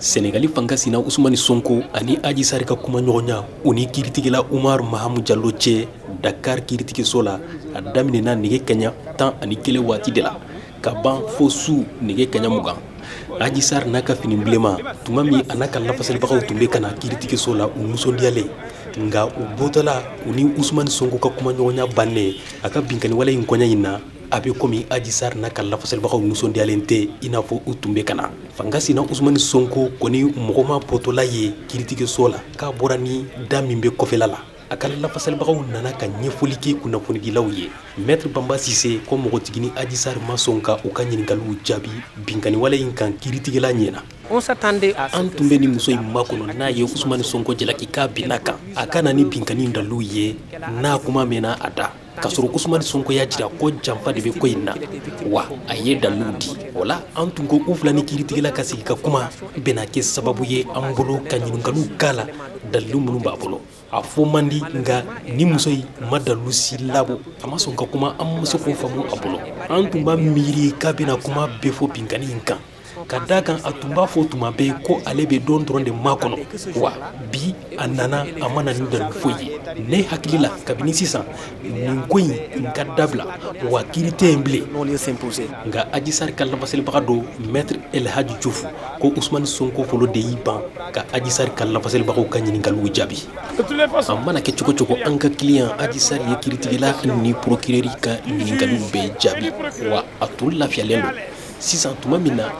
Senegali fanga sina Ousmane Sonko ani Adji Sarr ka kuma ɲɔgɔnya u ni kiiritigɛla Umar Mahamu Jallo cɛ Dakar kiiritigiso la a daminɛna nɛgɛ kaɲa 11 waati de la ka ban fo su nɛgɛ kaɲa 20. Adji Sarr n'a ka fini bilenma tuma min a n'a ka lafasalibagaw tun bɛ ka na kiiritigiso la u nisɔndiyalen nga u bɔtɔla u ni Ousmane Sonko ka kuma ɲɔgɔnya bannen a ka binkaniwale in kɔɲa in na a bɛ komi Adji Sarr n'a ka lafasalibagaw nisɔndiyalen tɛ i n'a fɔ u tun bɛ ka na. Fanga sina Ousmane Sonko kɔni mɔgɔ ma bɔtɔla ye kiiritigiso la k'a bɔra ni da min bɛ kɔfɛla la. A ka lafasalibagaw nana ka ɲɛfɔli kɛ kunnafonidilaw ye. Maître Bamba Cissé ko mɔgɔtigini Adji Sarr ma sɔn ka u ka ɲininkaliw jaabi binkaniwale in kan kiiritigɛla ɲɛna. An tun bɛ ni muso in makɔnɔ n'a ye Ousmane Sonko jalaki k'a binna kan a ka na ni binkani dalilu ye n'a kuma mɛnna a da k'a sɔrɔ Ousmane Sonko y'a jira ko janfa de bɛ ko in na wa a ye dalilu di. O la an tun ko u fila ni kiiritigɛla ka sigi ka kuma bɛna kɛ sababu ye an bolo ka ɲininkaliw k'a la dalilu minnu b'a bolo. A fɔ man di nga ni muso in ma dalilu si labɔ a ma sɔn ka kuma an ma se k'o faamu a bolo. An tun b'a miiri k'a bɛna kuma bɛɛ fɔ binkani in kan ka da kan a tun b'a fɔ tuma bɛɛ ko ale bɛ dɔn dɔrɔn de makɔnɔ wa bi a nana a ma na ni dalilu foyi ye. Ne hakili la kabini sisan nin ko in ka dabila wa kiiri tɛ yen bilen. Nga Adji Sarr ka lafasalibaga dɔ Maître El Hadji Diouf ko Ousmane Sonko folo de y'i ban ka Adji Sarr ka lafasalibagaw ka ɲininkaliw jaabi. A mana kɛ cogo cogo an ka client Adji Sarr ye kiiritigɛla ni procureur ka ɲininkaliw bɛɛ jaabi wa a tun lafiyalen don. Sisan tuma min na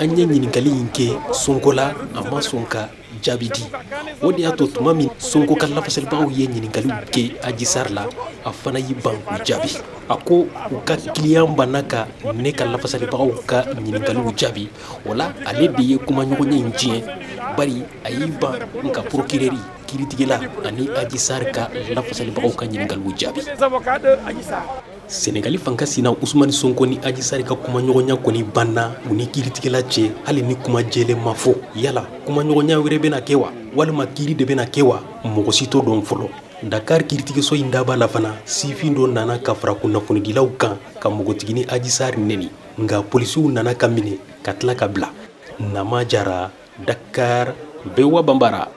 an ye ɲininkali in kɛ Sonko la a ma sɔn ka jaabi di. O de y'a to tuma min Sonko ka lafasalibagaw ye ɲininkaliw kɛ Adji Sarr la a fana y'i ban k'u jaabi. A ko u ka client banna ka ne ka lafasalibagaw ka ɲininkaliw jaabi o la ale de ye kuma ɲɔgɔnya in tiɲɛ bari a y'i ban nka procureur kiiritigɛla ani Adji Sarr ka lafasalibagaw ka ɲininkaliw jaabi. Senegali fanga sina Ousmane Sonko ni Adji Sarr ka kuma ɲɔgɔnya kɔni banna u ni kiiritigɛla cɛ hali ni kuma jɛlen ma fɔ. Yala kuma ɲɔgɔnya wɛrɛ bɛna kɛ wa walima kiiri de bɛna kɛ wa mɔgɔ si t'o dɔn fɔlɔ. Dakar kiiritigiso in daba la fana sifin dɔ nana ka fara kunnafonidilaw kan ka mɔgɔtigini Adji Sarr nɛni nga polisiw nana ka minɛ ka tila ka bila. Nama Jara, Dakar, Bewa Bambara.